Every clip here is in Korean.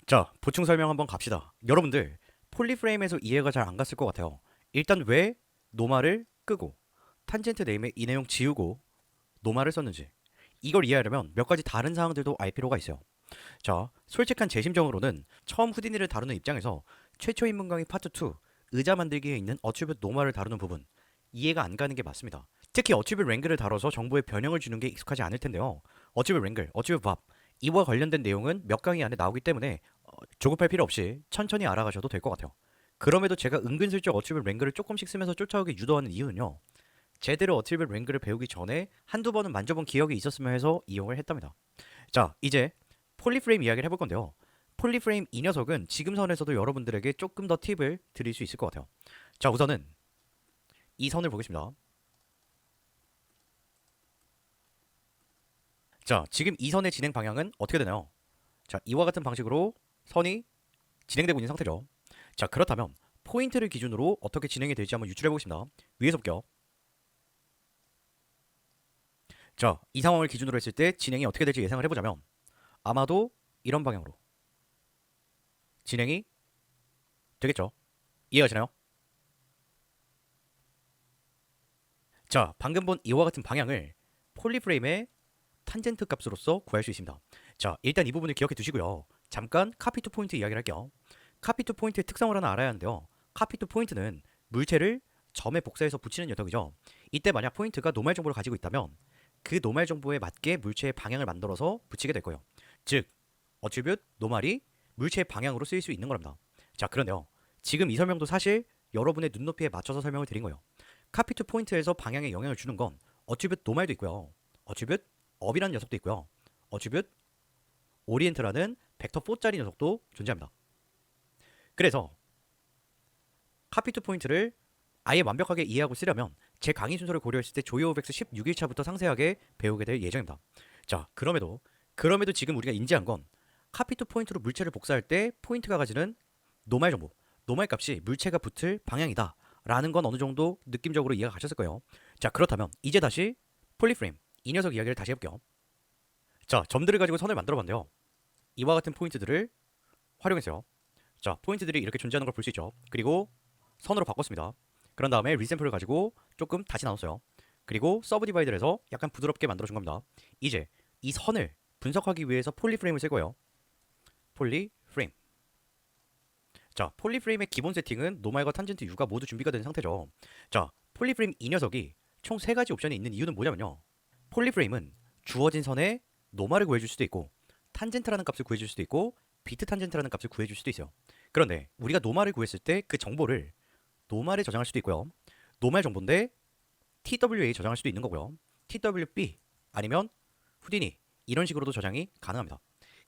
자, 보충 설명 한번 갑시다. 여러분들, 폴리프레임에서 이해가 잘 안 갔을 것 같아요. 일단 왜 노말을 끄고 탄젠트 네임에 이 내용 지우고 노말을 썼는지 이걸 이해하려면 몇 가지 다른 사항들도 알 필요가 있어요. 자, 솔직한 제 심정으로는 처음 후디니를 다루는 입장에서 최초 인문 강의 파트 2 의자 만들기에 있는 어튜브 노말을 다루는 부분 이해가 안 가는 게 맞습니다. 특히 어튜브 랭글을 다뤄서 정보에 변형을 주는 게 익숙하지 않을 텐데요. 어튜브 랭글, 어튜브 밥 이와 관련된 내용은 몇 강의 안에 나오기 때문에 조급할 필요 없이 천천히 알아가셔도 될 것 같아요. 그럼에도 제가 은근슬쩍 어튜브 랭글을 조금씩 쓰면서 쫓아오게 유도하는 이유는요. 제대로 어튜브 랭글을 배우기 전에 한두 번은 만져본 기억이 있었으면 해서 이용을 했답니다. 자, 이제 폴리프레임 이야기를 해볼 건데요. 폴리프레임 이 녀석은 지금 선에서도 여러분들에게 조금 더 팁을 드릴 수 있을 것 같아요. 자, 우선은 이 선을 보겠습니다. 자, 지금 이 선의 진행 방향은 어떻게 되나요? 자, 이와 같은 방식으로 선이 진행되고 있는 상태죠. 자, 그렇다면 포인트를 기준으로 어떻게 진행이 될지 한번 유출해 보겠습니다. 위에서 볼게요. 자, 이 상황을 기준으로 했을 때 진행이 어떻게 될지 예상을 해보자면 아마도 이런 방향으로 진행이 되겠죠. 이해가 되나요? 자, 방금 본 이와 같은 방향을 폴리프레임의 탄젠트 값으로서 구할 수 있습니다. 자, 일단 이 부분을 기억해 두시고요. 잠깐 카피 투 포인트 이야기를 할게요. 카피 투 포인트의 특성을 하나 알아야 하는데요. 카피 투 포인트는 물체를 점에 복사해서 붙이는 녀석이죠. 이때 만약 포인트가 노말 정보를 가지고 있다면 그 노말 정보에 맞게 물체의 방향을 만들어서 붙이게 될 거예요. 즉, 어트리뷰트 노말이 물체의 방향으로 쓰일 수 있는 겁니다. 자, 그런데요. 지금 이 설명도 사실 여러분의 눈높이에 맞춰서 설명을 드린 거예요. 카피 투 포인트에서 방향에 영향을 주는 건 어트리뷰트 노말도 있고요. 어트리뷰트 업이라는 녀석도 있고요. 어트리뷰트 오리엔트라는 벡터 4짜리 녀석도 존재합니다. 그래서 카피 투 포인트를 아예 완벽하게 이해하고 쓰려면 제 강의 순서를 고려했을 때 조이 오백스 16일차부터 상세하게 배우게 될 예정입니다. 자, 그럼에도 지금 우리가 인지한 건 카피 투 포인트로 물체를 복사할 때 포인트가 가지는 노말 정보, 노말 값이 물체가 붙을 방향이다 라는 건 어느 정도 느낌적으로 이해가 가셨을 거예요. 자, 그렇다면 이제 다시 폴리프레임 이 녀석 이야기를 다시 해볼게요. 자, 점들을 가지고 선을 만들어 봤는데요. 이와 같은 포인트들을 활용했어요. 자, 포인트들이 이렇게 존재하는 걸 볼 수 있죠. 그리고 선으로 바꿨습니다. 그런 다음에 리샘플을 가지고 조금 다시 나눴어요. 그리고 서브 디바이드를 해서 약간 부드럽게 만들어준 겁니다. 이제 이 선을 분석하기 위해서 폴리프레임을 쓸 거예요. 폴리프레임. 자, 폴리프레임의 기본 세팅은 노말과 탄젠트 U가 모두 준비가 된 상태죠. 자, 폴리프레임 이 녀석이 총 3가지 옵션이 있는 이유는 뭐냐면요. 폴리프레임은 주어진 선에 노말을 구해줄 수도 있고 탄젠트라는 값을 구해줄 수도 있고 비트 탄젠트라는 값을 구해줄 수도 있어요. 그런데 우리가 노말을 구했을 때 그 정보를 노말에 저장할 수도 있고요. 노말 정보인데 TWA에 저장할 수도 있는 거고요. TWB 아니면 후디니 이런 식으로도 저장이 가능합니다.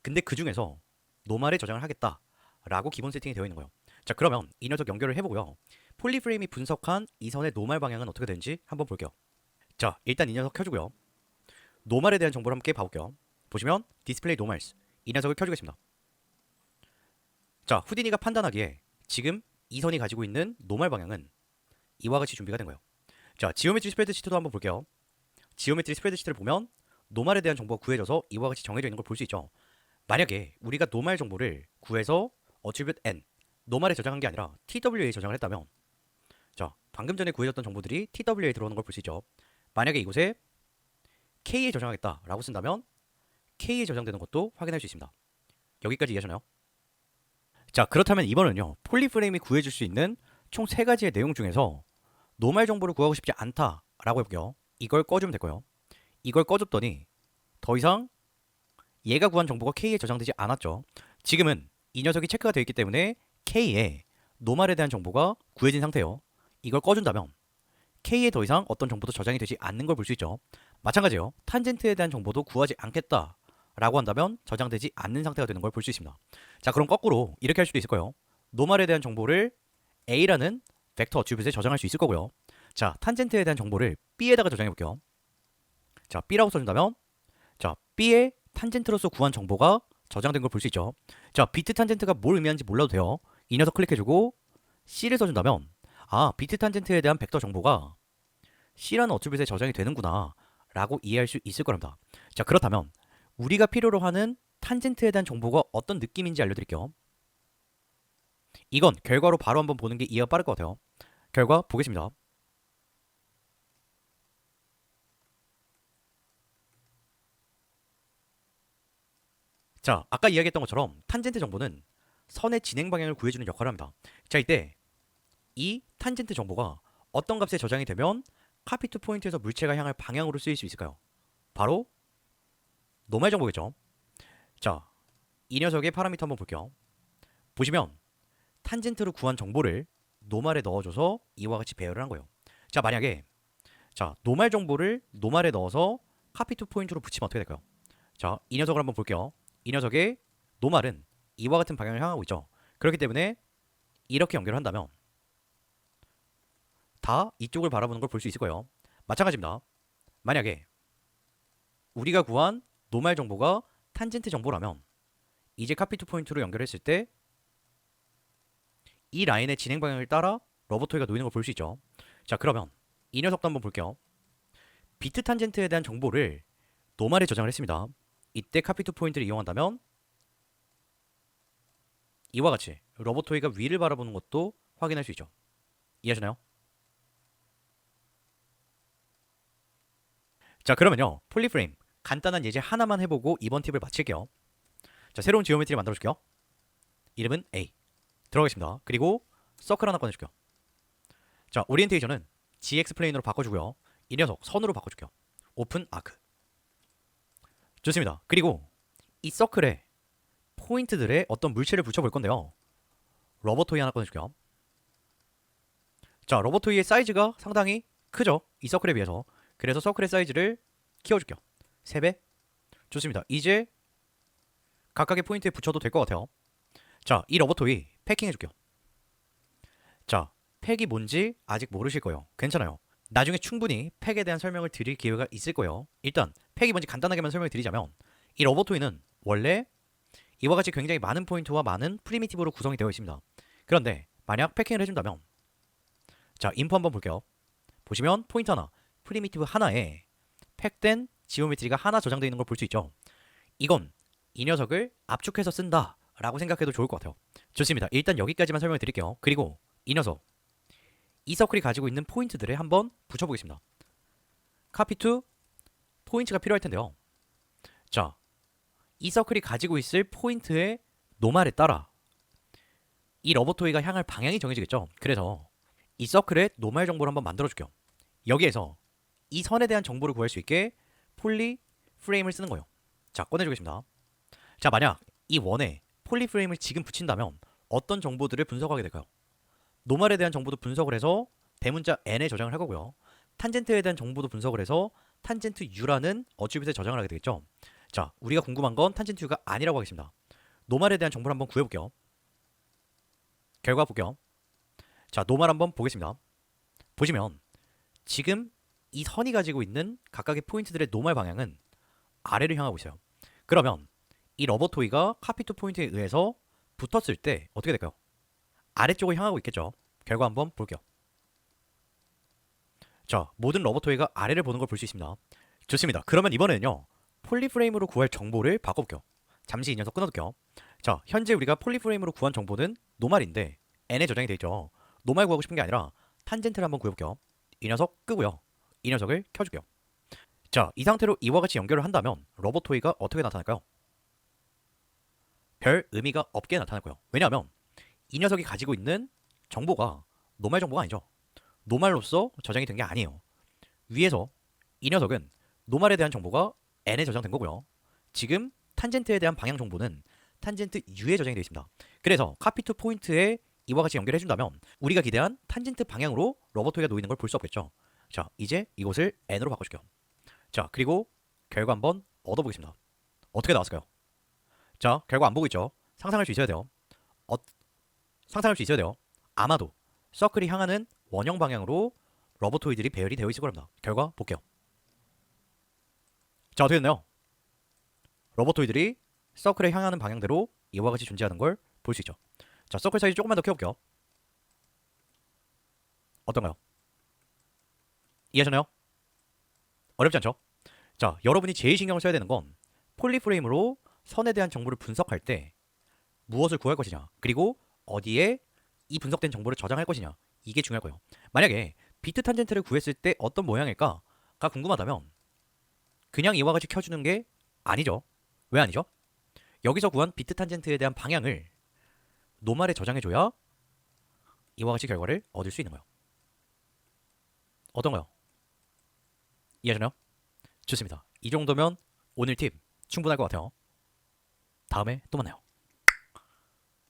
근데 그 중에서 노말에 저장을 하겠다라고 기본 세팅이 되어 있는 거예요. 자, 그러면 이 녀석 연결을 해보고요. 폴리프레임이 분석한 이 선의 노말 방향은 어떻게 되는지 한번 볼게요. 자, 일단 이 녀석 켜주고요. 노말에 대한 정보를 함께 봐볼게요. 보시면 디스플레이 노말스 이 녀석을 켜주겠습니다. 자, 후디니가 판단하기에 지금 이 선이 가지고 있는 노말 방향은 이와 같이 준비가 된 거예요. 자, 지오메트리 스프레드시트도 한번 볼게요. 지오메트리 스프레드시트를 보면 노말에 대한 정보가 구해져서 이와 같이 정해져 있는 걸 볼 수 있죠. 만약에 우리가 노말 정보를 구해서 attribute n 노말에 저장한 게 아니라 TWA에 저장을 했다면 자, 방금 전에 구해졌던 정보들이 TWA에 들어오는 걸 볼 수 있죠. 만약에 이곳에 K에 저장하겠다라고 쓴다면 K에 저장되는 것도 확인할 수 있습니다. 여기까지 이해하셨나요? 자, 그렇다면 이번은요. 폴리프레임이 구해줄 수 있는 총 3가지의 내용 중에서 노말 정보를 구하고 싶지 않다라고 해볼게요. 이걸 꺼주면 될 거예요. 이걸 꺼줬더니 더 이상 얘가 구한 정보가 K에 저장되지 않았죠. 지금은 이 녀석이 체크가 되어 있기 때문에 K에 노말에 대한 정보가 구해진 상태예요. 이걸 꺼준다면 K에 더 이상 어떤 정보도 저장이 되지 않는 걸 볼 수 있죠. 마찬가지예요. 탄젠트에 대한 정보도 구하지 않겠다라고 한다면 저장되지 않는 상태가 되는 걸 볼 수 있습니다. 자, 그럼 거꾸로 이렇게 할 수도 있을 거예요. 노말에 대한 정보를 A라는 벡터 어트리뷰트에 저장할 수 있을 거고요. 자, 탄젠트에 대한 정보를 B에다가 저장해 볼게요. 자, B라고 써준다면 자, B의 탄젠트로서 구한 정보가 저장된 걸 볼 수 있죠. 자, 비트 탄젠트가 뭘 의미하는지 몰라도 돼요. 이 녀석 클릭해주고 C를 써준다면 아, 비트 탄젠트에 대한 벡터 정보가 C라는 어트리뷰트에 저장이 되는구나 라고 이해할 수 있을 거랍니다. 자, 그렇다면 우리가 필요로 하는 탄젠트에 대한 정보가 어떤 느낌인지 알려드릴게요. 이건 결과로 바로 한번 보는 게 이해가 빠를 것 같아요. 결과 보겠습니다. 자, 아까 이야기했던 것처럼 탄젠트 정보는 선의 진행 방향을 구해주는 역할을 합니다. 자, 이때 이 탄젠트 정보가 어떤 값에 저장이 되면 카피 투 포인트에서 물체가 향할 방향으로 쓰일 수 있을까요? 바로 노말 정보겠죠. 자, 이 녀석의 파라미터 한번 볼게요. 보시면 탄젠트로 구한 정보를 노말에 넣어줘서 이와 같이 배열을 한 거예요. 자, 만약에 노말 정보를 노말에 넣어서 카피 투 포인트로 붙이면 어떻게 될까요? 자, 이 녀석을 한번 볼게요. 이 녀석의 노말은 이와 같은 방향을 향하고 있죠. 그렇기 때문에 이렇게 연결을 한다면 다 이쪽을 바라보는 걸 볼 수 있을 거예요. 마찬가지입니다. 만약에 우리가 구한 노말 정보가 탄젠트 정보라면 이제 카피 투 포인트로 연결했을 때 이 라인의 진행 방향을 따라 러버토이가 놓이는 걸 볼 수 있죠. 자, 그러면 이 녀석도 한번 볼게요. 비트 탄젠트에 대한 정보를 노말에 저장을 했습니다. 이때 카피 투 포인트를 이용한다면 이와 같이 러버토이가 위를 바라보는 것도 확인할 수 있죠. 이해하시나요? 자, 그러면요. 폴리프레임 간단한 예제 하나만 해보고 이번 팁을 마칠게요. 자, 새로운 지오메트리 만들어줄게요. 이름은 A. 들어가겠습니다. 그리고 서클 하나 꺼내줄게요. 자, 오리엔테이션은 GX 플레인으로 바꿔주고요. 이 녀석 선으로 바꿔줄게요. 오픈 아크. 좋습니다. 그리고 이 서클에 포인트들의 어떤 물체를 붙여볼 건데요. 러버토이 하나 꺼내줄게요. 자, 러버토이의 사이즈가 상당히 크죠? 이 서클에 비해서. 그래서 서클의 사이즈를 키워줄게요. 3배. 좋습니다. 이제 각각의 포인트에 붙여도 될 것 같아요. 자, 이 러버토이 패킹해줄게요. 자, 팩이 뭔지 아직 모르실 거예요. 괜찮아요. 나중에 충분히 팩에 대한 설명을 드릴 기회가 있을 거예요. 일단 팩이 뭔지 간단하게만 설명을 드리자면 이 러버토이는 원래 이와 같이 굉장히 많은 포인트와 많은 프리미티브로 구성이 되어 있습니다. 그런데 만약 패킹을 해준다면 자, 인포 한번 볼게요. 보시면 포인트 하나, 프리미티브 하나에 팩된 지오메트리가 하나 저장되어 있는 걸 볼 수 있죠. 이건 이 녀석을 압축해서 쓴다 라고 생각해도 좋을 것 같아요. 좋습니다. 일단 여기까지만 설명을 드릴게요. 그리고 이 녀석 이 서클이 가지고 있는 포인트들을 한번 붙여보겠습니다. 카피 투 포인트가 필요할 텐데요. 자, 이 서클이 가지고 있을 포인트의 노말에 따라 이 러버토이가 향할 방향이 정해지겠죠. 그래서 이 서클의 노말 정보를 한번 만들어줄게요. 여기에서 이 선에 대한 정보를 구할 수 있게 폴리 프레임을 쓰는 거예요. 자, 꺼내주겠습니다. 자, 만약 이 원에 폴리 프레임을 지금 붙인다면 어떤 정보들을 분석하게 될까요? 노말에 대한 정보도 분석을 해서 대문자 n에 저장을 할 거고요. 탄젠트에 대한 정보도 분석을 해서 탄젠트 u라는 어트리뷰트에 저장을 하게 되겠죠. 자, 우리가 궁금한 건 탄젠트 u가 아니라고 하겠습니다. 노말에 대한 정보를 한번 구해볼게요. 결과 볼게요. 자, 노말 한번 보겠습니다. 보시면 지금 이 선이 가지고 있는 각각의 포인트들의 노말 방향은 아래를 향하고 있어요. 그러면 이 러버토이가 카피 투 포인트에 의해서 붙었을 때 어떻게 될까요? 아래쪽을 향하고 있겠죠. 결과 한번 볼게요. 자, 모든 러버토이가 아래를 보는 걸 볼 수 있습니다. 좋습니다. 그러면 이번에는요. 폴리프레임으로 구할 정보를 바꿔볼게요. 잠시 이 녀석 끊어둘게요. 자, 현재 우리가 폴리프레임으로 구한 정보는 노말인데 n에 저장이 되어 있죠. 노말 구하고 싶은 게 아니라 탄젠트를 한번 구해볼게요. 이 녀석 끄고요. 이 녀석을 켜줄게요. 자, 이 상태로 이와 같이 연결을 한다면 러버토이가 어떻게 나타날까요? 별 의미가 없게 나타날 거예요. 왜냐하면 이 녀석이 가지고 있는 정보가 노말 정보가 아니죠. 노말로서 저장이 된 게 아니에요. 위에서 이 녀석은 노말에 대한 정보가 n에 저장된 거고요. 지금 탄젠트에 대한 방향 정보는 탄젠트 u에 저장이 되어 있습니다. 그래서 카피 투 포인트에 이와 같이 연결해 준다면 우리가 기대한 탄젠트 방향으로 러버토이가 놓이는 걸 볼 수 없겠죠. 자, 이제 이곳을 n으로 바꿔줄게요. 자, 그리고 결과 한번 얻어보겠습니다. 어떻게 나왔을까요? 자, 결과 안 보고 있죠. 상상할 수 있어야 돼요. 어, 상상할 수 있어야 돼요. 아마도 서클이 향하는 원형 방향으로 러버토이들이 배열이 되어 있을 겁니다. 결과 볼게요. 자, 어떻게 됐나요? 러버토이들이 서클에 향하는 방향대로 이와 같이 존재하는 걸 볼 수 있죠. 자, 서클 사이즈 조금만 더 키워볼게요. 어떤가요? 이해하셨나요? 어렵지 않죠? 자, 여러분이 제일 신경을 써야 되는 건 폴리프레임으로 선에 대한 정보를 분석할 때 무엇을 구할 것이냐, 그리고 어디에 이 분석된 정보를 저장할 것이냐, 이게 중요할 거예요. 만약에 비트 탄젠트를 구했을 때 어떤 모양일까가 궁금하다면 그냥 이와 같이 켜주는 게 아니죠. 왜 아니죠? 여기서 구한 비트 탄젠트에 대한 방향을 노말에 저장해줘야 이와 같이 결과를 얻을 수 있는 거예요. 어떤가요? 이해하시나요? 좋습니다. 이 정도면 오늘 팁 충분할 것 같아요. 다음에 또 만나요.